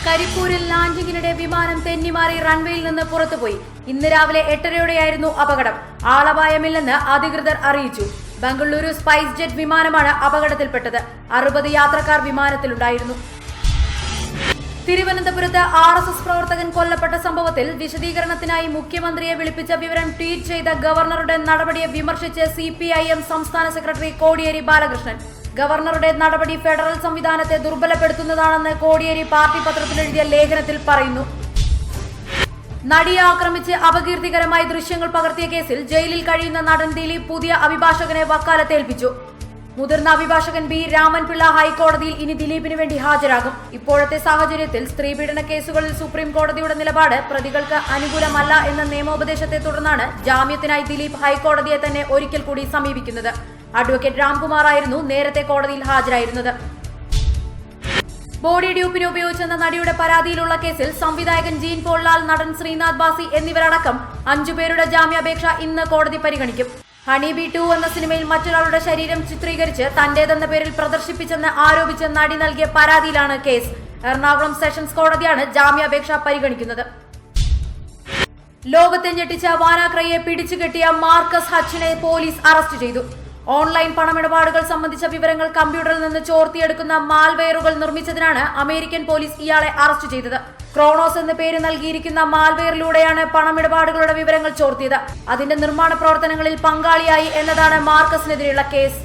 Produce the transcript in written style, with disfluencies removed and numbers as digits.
കരിപ്പൂരിൽ ലാൻഡിങ്ങിനിടെ വിമാനം തെന്നിമാറി റൺവേയിൽ നിന്ന് പുറത്തുപോയി. ഇന്ന് രാവിലെ 8:30യോടെയായിരുന്നു അപകടം. ആളപായമില്ലെന്ന് അധികൃതർ അറിയിച്ചു. ബംഗളൂരു സ്പൈസ് ജെറ്റ് വിമാനമാണ് അപകടത്തിൽപ്പെട്ടത്. 60 യാത്രക്കാർ വിമാനത്തിലുണ്ടായിരുന്നു. തിരുവനന്തപുരത്ത് RSS പ്രവർത്തകൻ കൊല്ലപ്പെട്ട സംഭവത്തിൽ വിശദീകരണത്തിനായി മുഖ്യമന്ത്രിയെ വിളിപ്പിച്ച വിവരം ട്വീറ്റ് ചെയ്ത ഗവർണറുടെ നടപടിയെ വിമർശിച്ച് CPIM സംസ്ഥാന സെക്രട്ടറി കോടിയേരി ബാലകൃഷ്ണൻ. ഗവർണറുടെ നടപടി ഫെഡറൽ സംവിധാനത്തെ ദുർബലപ്പെടുത്തുന്നതാണെന്ന് കോടിയേരി പാർട്ടി പത്രത്തിലെഴുതിയ ലേഖനത്തിൽ പറയുന്നു. നടിയെ ആക്രമിച്ച് അപകീർത്തികരമായി ദൃശ്യങ്ങൾ പകർത്തിയ കേസിൽ ജയിലിൽ കഴിയുന്ന നടൻ ദിലീപ് പുതിയ അഭിഭാഷകനെ വക്കാലത്തേൽപ്പിച്ചു. മുതിർന്ന അഭിഭാഷകൻ B. രാമൻപിള്ള ഹൈക്കോടതിയിൽ ഇനി ദിലീപിന് വേണ്ടി ഹാജരാകും. ഇപ്പോഴത്തെ സാഹചര്യത്തിൽ സ്ത്രീപീഡന കേസുകളിൽ സുപ്രീം കോടതിയുടെ നിലപാട് പ്രതികൾക്ക് അനുകൂലമല്ല എന്ന നിയമോപദേശത്തെ തുടർന്നാണ് ജാമ്യത്തിനായി ദിലീപ് ഹൈക്കോടതിയെ തന്നെ ഒരിക്കൽ കൂടി സമീപിക്കുന്നത്. അഡ്വക്കേറ്റ് രാംകുമാർ ആയിരുന്നു നേരത്തെ കോടതിയിൽ ഹാജരായിരുന്നത്. ബോഡി ഡ്യൂപ്പിന് ഉപയോഗിച്ചെന്ന നടിയുടെ പരാതിയിലുള്ള കേസിൽ സംവിധായകൻ ജീൻ പോൾലാൽ, നടൻ ശ്രീനാഥ് ബാസി എന്നിവരടക്കം 5 പേരുടെ ജാമ്യാപേക്ഷ ഇന്ന് കോടതി പരിഗണിക്കും. ഹണി ബി 2 എന്ന സിനിമയിൽ മറ്റൊരാളുടെ ശരീരം ചിത്രീകരിച്ച് തന്റേതെന്ന പേരിൽ പ്രദർശിപ്പിച്ചെന്ന് ആരോപിച്ച് നടി നൽകിയ പരാതിയിലാണ് കേസ്. എറണാകുളം സെഷൻസ് കോടതിയാണ് ജാമ്യാപേക്ഷ പരിഗണിക്കുന്നത്. ലോകത്തെ ഞെട്ടിച്ച വാനാക്രയെ പിടിച്ചുകെട്ടിയ മാർക്കസ് ഹച്ചിനെ പോലീസ് അറസ്റ്റ് ചെയ്തു. ഓൺലൈൻ പണമിടപാടുകൾ സംബന്ധിച്ച വിവരങ്ങൾ കമ്പ്യൂട്ടറിൽ നിന്ന് ചോർത്തിയെടുക്കുന്ന മാൽവെയറുകൾ നിർമ്മിച്ചതിനാണ് അമേരിക്കൻ പോലീസ് ഇയാളെ അറസ്റ്റ് ചെയ്തത്. ക്രോണോസ് എന്ന പേര് നൽകിയിരിക്കുന്ന മാൽവെയറിലൂടെയാണ് പണമിടപാടുകളുടെ വിവരങ്ങൾ ചോർത്തിയത്. അതിന്റെ നിർമ്മാണ പ്രവർത്തനങ്ങളിൽ പങ്കാളിയായി എന്നതാണ് മാർക്കസിനെതിരെയുള്ള കേസ്.